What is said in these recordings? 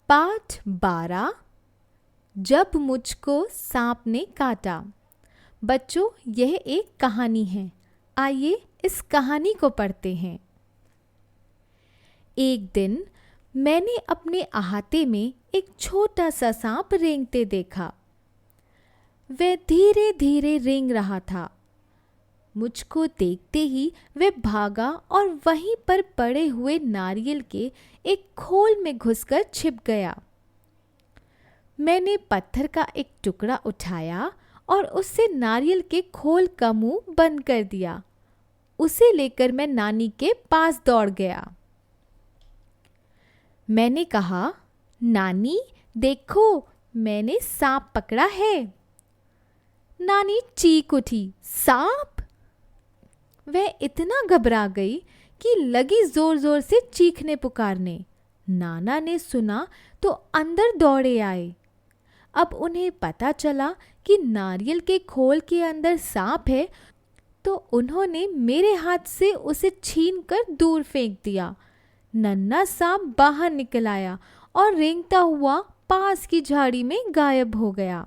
पाठ 12। जब मुझको सांप ने काटा। बच्चों, यह एक कहानी है। आइए इस कहानी को पढ़ते हैं। एक दिन मैंने अपने अहाते में एक छोटा सा सांप रेंगते देखा। वह धीरे धीरे रेंग रहा था। मुझको देखते ही वह भागा और वहीं पर पड़े हुए नारियल के एक खोल में घुसकर छिप गया। मैंने पत्थर का एक टुकड़ा उठाया और उससे नारियल के खोल का मुंह बंद कर दिया। उसे लेकर मैं नानी के पास दौड़ गया। मैंने कहा, नानी देखो, मैंने सांप पकड़ा है। नानी चीख उठी, सांप? वह इतना घबरा गई कि लगी जोर जोर से चीखने पुकारने। नाना ने सुना तो अंदर दौड़े आए। अब उन्हें पता चला कि नारियल के खोल के अंदर सांप है, तो उन्होंने मेरे हाथ से उसे छीनकर दूर फेंक दिया। नन्हा सांप बाहर निकल आया और रेंगता हुआ पास की झाड़ी में गायब हो गया।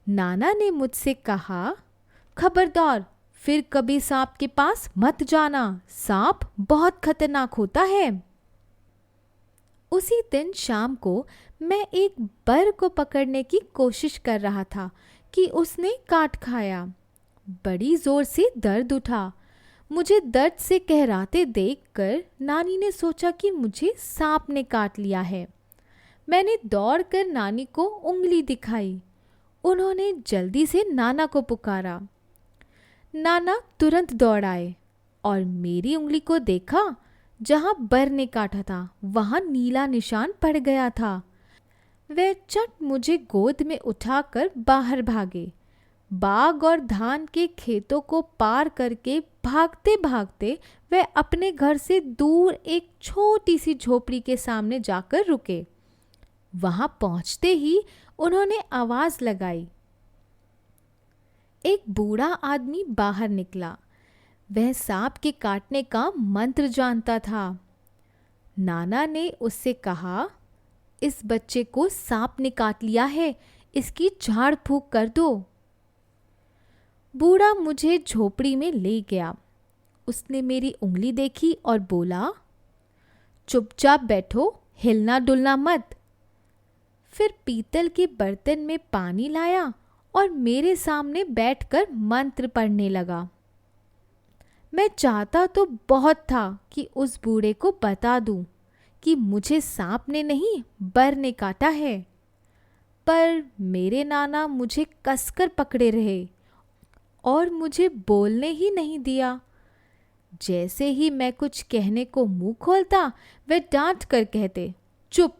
नाना ने मुझसे कहा, खबरदार, फिर कभी सांप के पास मत जाना, सांप बहुत खतरनाक होता है। उसी दिन शाम को मैं एक बर को पकड़ने की कोशिश कर रहा था कि उसने काट खाया। बड़ी जोर से दर्द उठा। मुझे दर्द से कहराते देखकर नानी ने सोचा कि मुझे सांप ने काट लिया है। मैंने दौड़कर नानी को उंगली दिखाई। उन्होंने जल्दी से नाना को पुकारा। नाना तुरंत दौड़ आए और मेरी उंगली को देखा। जहां बर ने काटा था वहां नीला निशान पड़ गया था। वे चट मुझे गोद में उठाकर बाहर भागे। बाग और धान के खेतों को पार करके भागते भागते वे अपने घर से दूर एक छोटी सी झोपड़ी के सामने जाकर रुके। वहां पहुंचते ही उन्होंने आवाज लगाई। एक बूढ़ा आदमी बाहर निकला। वह सांप के काटने का मंत्र जानता था। नाना ने उससे कहा, इस बच्चे को सांप ने काट लिया है, इसकी झाड़ फूंक कर दो। बूढ़ा मुझे झोपड़ी में ले गया। उसने मेरी उंगली देखी और बोला, चुपचाप बैठो, हिलना डुलना मत। फिर पीतल के बर्तन में पानी लाया और मेरे सामने बैठकर मंत्र पढ़ने लगा। मैं चाहता तो बहुत था कि उस बूढ़े को बता दूं कि मुझे सांप ने नहीं, बर ने काटा है, पर मेरे नाना मुझे कसकर पकड़े रहे और मुझे बोलने ही नहीं दिया। जैसे ही मैं कुछ कहने को मुंह खोलता, वे डांट कर कहते, चुप।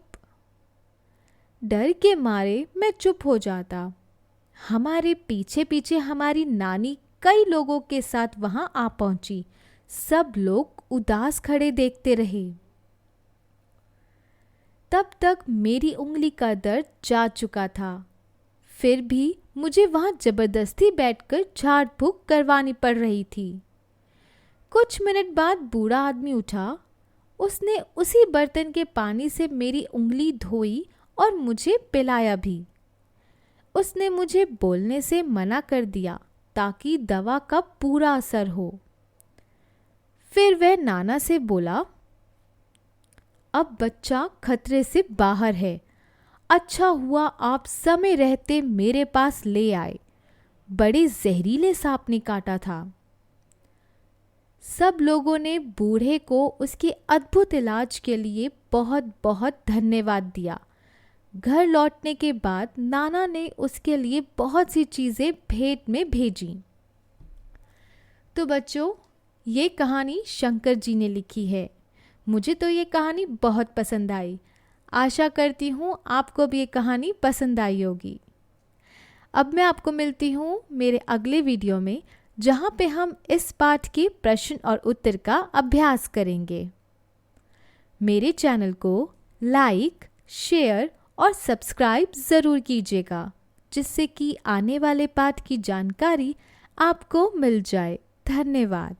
डर के मारे मैं चुप हो जाता। हमारे पीछे पीछे हमारी नानी कई लोगों के साथ वहां आ पहुंची। सब लोग उदास खड़े देखते रहे। तब तक मेरी उंगली का दर्द जा चुका था। फिर भी मुझे वहां जबरदस्ती बैठकर झाड़ फूंक करवानी पड़ रही थी। कुछ मिनट बाद बूढ़ा आदमी उठा। उसने उसी बर्तन के पानी से मेरी उंगली धोई और मुझे पिलाया भी। उसने मुझे बोलने से मना कर दिया ताकि दवा का पूरा असर हो। फिर वह नाना से बोला, अब बच्चा खतरे से बाहर है। अच्छा हुआ आप समय रहते मेरे पास ले आए। बड़े जहरीले सांप ने काटा था। सब लोगों ने बूढ़े को उसके अद्भुत इलाज के लिए बहुत बहुत धन्यवाद दिया। घर लौटने के बाद नाना ने उसके लिए बहुत सी चीज़ें भेंट में भेजी। तो बच्चों, ये कहानी शंकर जी ने लिखी है। मुझे तो ये कहानी बहुत पसंद आई। आशा करती हूँ आपको भी ये कहानी पसंद आई होगी। अब मैं आपको मिलती हूँ मेरे अगले वीडियो में, जहाँ पे हम इस पाठ के प्रश्न और उत्तर का अभ्यास करेंगे। मेरे चैनल को लाइक, शेयर और सब्सक्राइब ज़रूर कीजिएगा, जिससे कि आने वाले पाठ की जानकारी आपको मिल जाए। धन्यवाद।